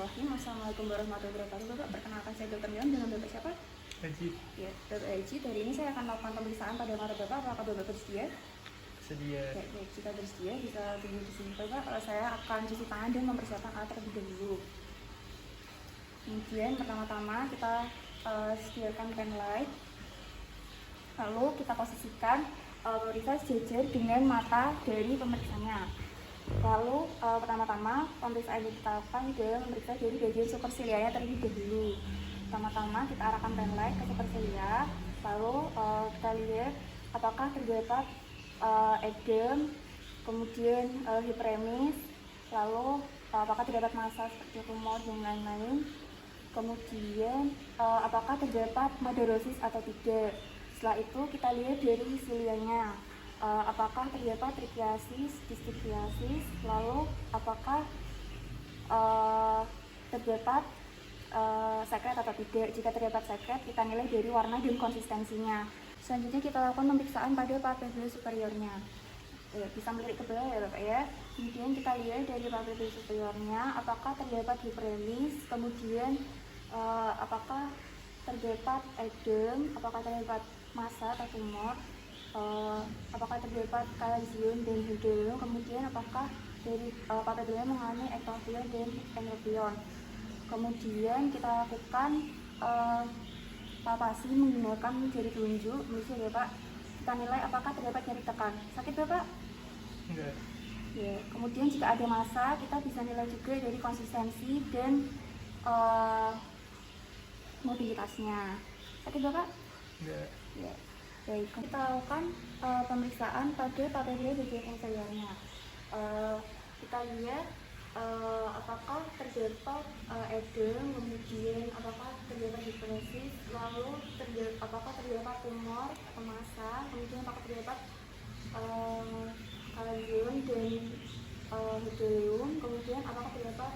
Bismillahirrahmanirrahim. Assalamualaikum warahmatullahi wabarakatuh. Bapak, perkenalkan saya Dr. Milan dengan Bapak siapa? Haji. Ya, Dr. Haji. Hari ini saya akan melakukan pemeriksaan pada mata Bapak. Apakah Bapak bersedia? Sedia. Ya, baik. Jika bersedia, bisa tunggu di sini Bapak. Saya akan cuci tangan dan mempersiapkan alat terlebih dahulu. Kemudian pertama-tama kita sediakan pen light. Lalu kita posisikan pemeriksa sejajar dengan mata dari pemeriksanya. Lalu pertama-tama pemeriksaan yang kita lakukan adalah memeriksa dari bagian supercilianya terlebih dahulu. Pertama-tama kita arahkan pen light ke supercilia, lalu kita lihat apakah terdapat edem, kemudian hiperemis, lalu apakah terdapat massa seperti tumor dan lain-lain, kemudian apakah terdapat madarosis atau tidak. Setelah itu kita lihat dari cilianya, apakah terdapat trichiasis, distichiasis, lalu apakah terdapat sekret atau tidak. Jika terdapat sekret, kita nilai dari warna dan konsistensinya. Selanjutnya kita lakukan pemeriksaan pada palpebra superiornya. Bisa melirik ke bawah ya Bapak ya. Kemudian kita lihat dari palpebra superiornya apakah terdapat hiperemis, kemudian apakah terdapat edem, apakah terdapat massa atau tumor, apakah terdapat kalsium dan hidrogen, kemudian apakah dari palpebra mengalami ektopion dan endopion. Kemudian kita lakukan palpasi menggunakan jari telunjuk. Misalnya Bapak, kita nilai apakah terdapat nyeri tekan. Sakit Bapak? Enggak. Ya. Kemudian jika ada massa, kita bisa nilai juga dari konsistensi dan mobilitasnya. Sakit Bapak? Enggak. Ya. Baik, kita lakukan pemeriksaan pada palpebra bagian inferiornya. Kita lihat apakah terdapat edem, kemudian apakah terdapat hiperesis, lalu apakah terdapat tumor atau massa, kemudian apakah terdapat kalsium dan hidroleum, kemudian apakah terdapat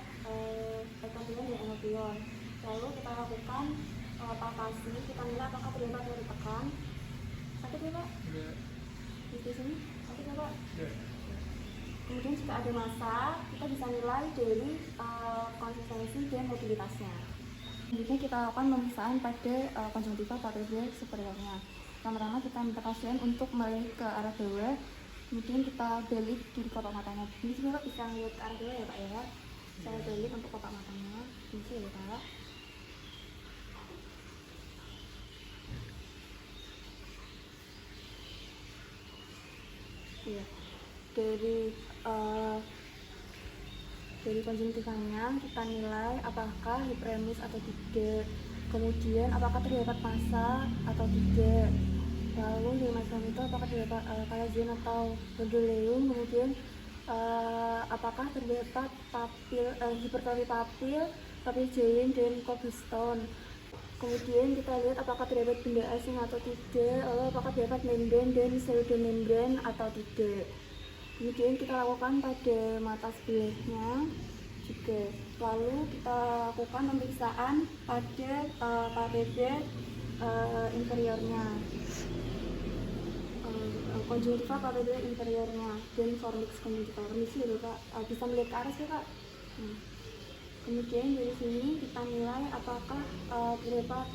ektopion dan endopion. Lalu kita lakukan palpasi, kita nilai apakah terdapat nyeri tekan. Sakit ya Pak? Enggak. Di sini sakit ya Pak? Enggak. Kemudian jika ada massa, kita bisa nilai dari konsistensi dan mobilitasnya. Selanjutnya kita lakukan pemeriksaan pada konjungtiva palpebra superiornya. Pertama-tama kita minta pasien untuk melihat ke arah bawah, kemudian kita balik dari kotak matanya. Ini sini Pak, bisa melihat ke arah bawah ya Pak ya. Saya balik untuk kotak matanya. Ini sih ya Pak. Iya. Dari konjungtivanya kita nilai apakah hiperemis atau tidak, kemudian apakah terdapat massa atau tidak, lalu di macam itu apakah terdapat kalsium atau hidroleum, kemudian apakah terdapat papil, hipertrofi papil, papil giant dan cobblestone. Kemudian kita lihat apakah terdapat benda asing atau tidak, lalu apakah terdapat membran dan pseudomembran atau tidak. Kemudian kita lakukan pada mata sebelahnya juga. Lalu kita lakukan pemeriksaan pada palpebra inferiornya, konjungtiva palpebra inferiornya dan fornix konjungtiva. Permisi ya Pak, bisa melihat ke atas ya Pak. Kemudian dari sini kita nilai apakah terdapat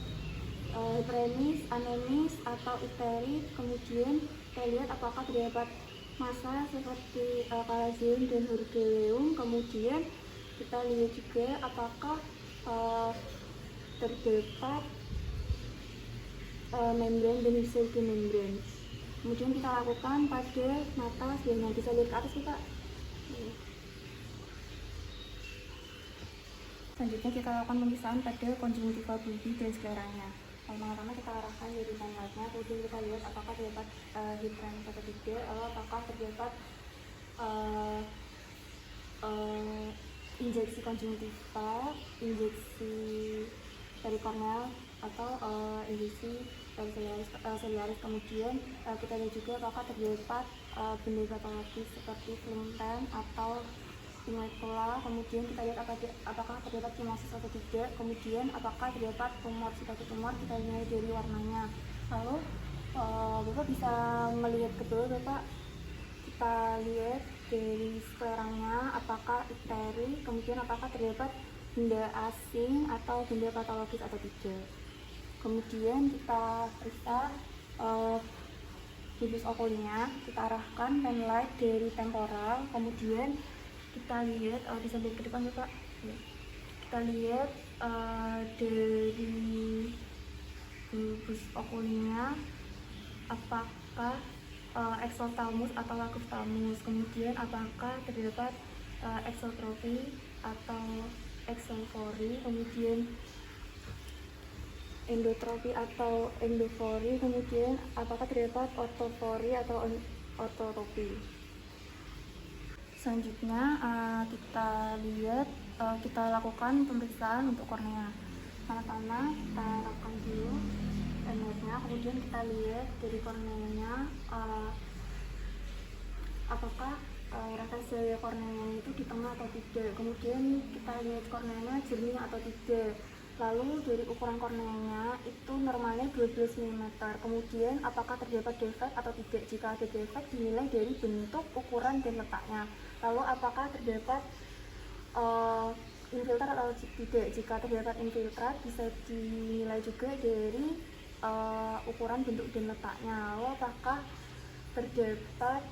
hiperemis, anemis atau ikterik. Kemudian kita lihat apakah terdapat massa seperti kalsium dan hidroleum. Kemudian kita lihat juga apakah terdapat membran dan pseudomembran. Kemudian kita lakukan pada mata sebelahnya. Bisa lihat ke atas kita. Selanjutnya kita lakukan pemeriksaan pada konjungtiva bulbi dan skleranya. Pertama-tama kita arahkan dari lightnya, kemudian kita lihat apakah terdapat hiperemis atau tidak, lalu apakah terdapat injeksi konjungtiva, injeksi perikorneal atau injeksi ciliaris. Kemudian kita lihat juga apakah terdapat benda patologis seperti film tan atau pingula. Kemudian kita lihat apakah terdapat kimosis atau tidak, kemudian apakah terdapat tumor. Jika ada tumor, kita lihat dari warnanya. Lalu Bapak bisa melihat ke bawah Bapak, kita lihat dari skleranya apakah ikteri, kemudian apakah terdapat benda asing atau benda patologis atau tidak. Kemudian kita periksa bulbus okulnya, kita arahkan penlight dari temporal, kemudian kita lihat bisa lihat ke depan ya Pak. Kita lihat dari bulbus okulnya apakah exophthalmos atau lagophthalmos, kemudian apakah terdapat exotropi atau exofori, kemudian endotropi atau endofori, kemudian apakah terdapat ortofori atau ortotropi. Selanjutnya kita lakukan pemeriksaan untuk kornea. Pertama kita lakukan dulu penelitiannya, kemudian kita lihat dari korneanya apakah refleksi korneanya itu di tengah atau tidak. Kemudian kita lihat korneanya jernih atau tidak. Lalu dari ukuran korneanya itu normalnya 12 mm. Kemudian apakah terdapat defek atau tidak. Jika ada defek dinilai dari bentuk, ukuran, dan letaknya. Lalu apakah terdapat infiltrat atau tidak. Jika terdapat infiltrat bisa dinilai juga dari ukuran, bentuk, dan letaknya. Lalu apakah terdapat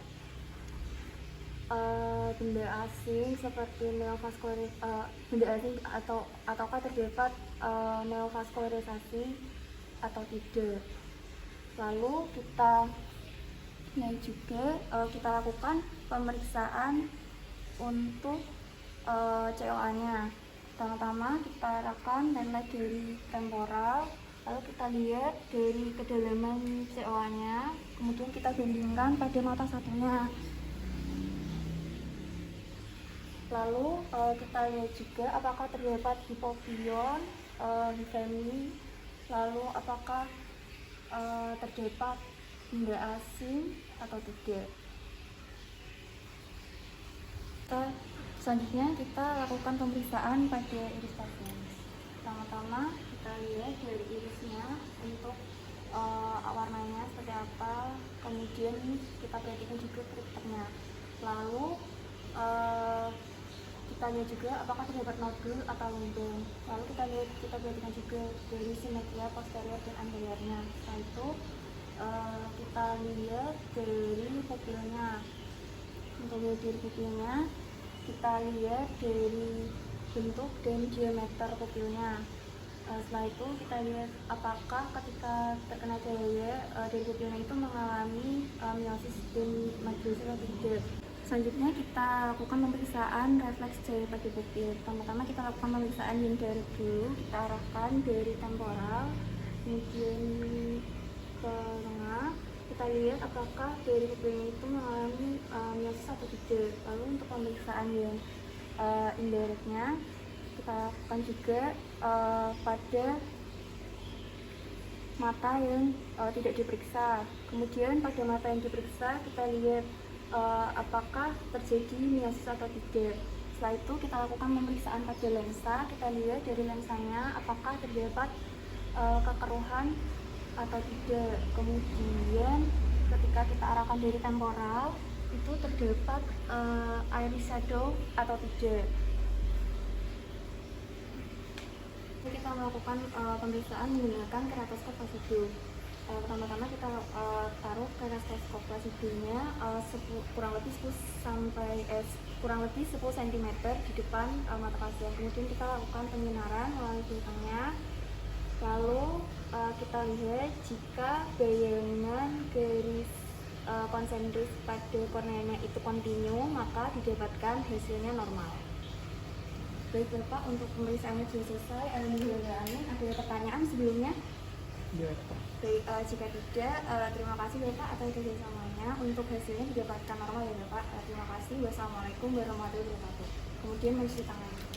benda asing seperti benda asing ataukah terdapat neovaskularisasi atau tidak. Lalu kita kita lakukan pemeriksaan untuk COA-nya. Pertama kita arahkan penlight dari temporal, lalu kita lihat dari kedalaman COA-nya, kemudian kita bandingkan pada mata satunya. Lalu kita lihat juga apakah terdapat hipopion, hipemi, lalu apakah terdapat benda asing atau tidak. Selanjutnya kita lakukan pemeriksaan pada iris pasien. Pertama-tama kita lihat dari irisnya untuk warnanya seperti apa, kemudian kita perhatikan juga kripternya. Lalu kita lihat juga apakah terdapat nodul atau lubang. Lalu kita perhatikan juga dari simetria posterior dan anteriornya. Setelah itu kita lihat dari pupilnya. Untuk lihat dari pupilnya, kita lihat dari bentuk dan diameter pupilnya. Setelah itu kita lihat apakah ketika terkena cahaya dari pupilnya itu mengalami miosis dan makrosis atau tidak. Selanjutnya kita lakukan pemeriksaan refleks cahaya pada pupil. Pertama-tama kita lakukan pemeriksaan indirect dulu, kita arahkan dari temporal, kemudian ke tengah. Kita lihat apakah dari pupilnya itu mengalami miosis atau tidak. Lalu untuk pemeriksaan yang indirectnya kita lakukan juga pada mata yang tidak diperiksa. Kemudian pada mata yang diperiksa kita lihat apakah terjadi miosis atau tidak. Setelah itu kita lakukan pemeriksaan pada lensa. Kita lihat dari lensanya apakah terdapat kekeruhan atau tidak. Kemudian ketika kita arahkan dari temporal itu terdapat iris shadow atau tidak. Kita melakukan pemeriksaan menggunakan keratoskop Placido. Pertama-tama kita taruh keratoskop Placidonya kurang lebih 10 cm di depan mata pasien. Kemudian kita lakukan penyinaran melalui filternya. Lalu kita lihat jika bayangan garis konsentris pada korneanya itu kontinu, maka didapatkan hasilnya normal. Baik Bapak, untuk pemeriksaannya sudah selesai. Alhamdulillah, amin. Ada pertanyaan sebelumnya? Ya. Baik, jika tidak, terima kasih Bapak atas kerjasamanya. Untuk hasilnya didapatkan normal ya Bapak. Terima kasih. Wassalamualaikum warahmatullahi wabarakatuh. Kemudian mencuci tangan.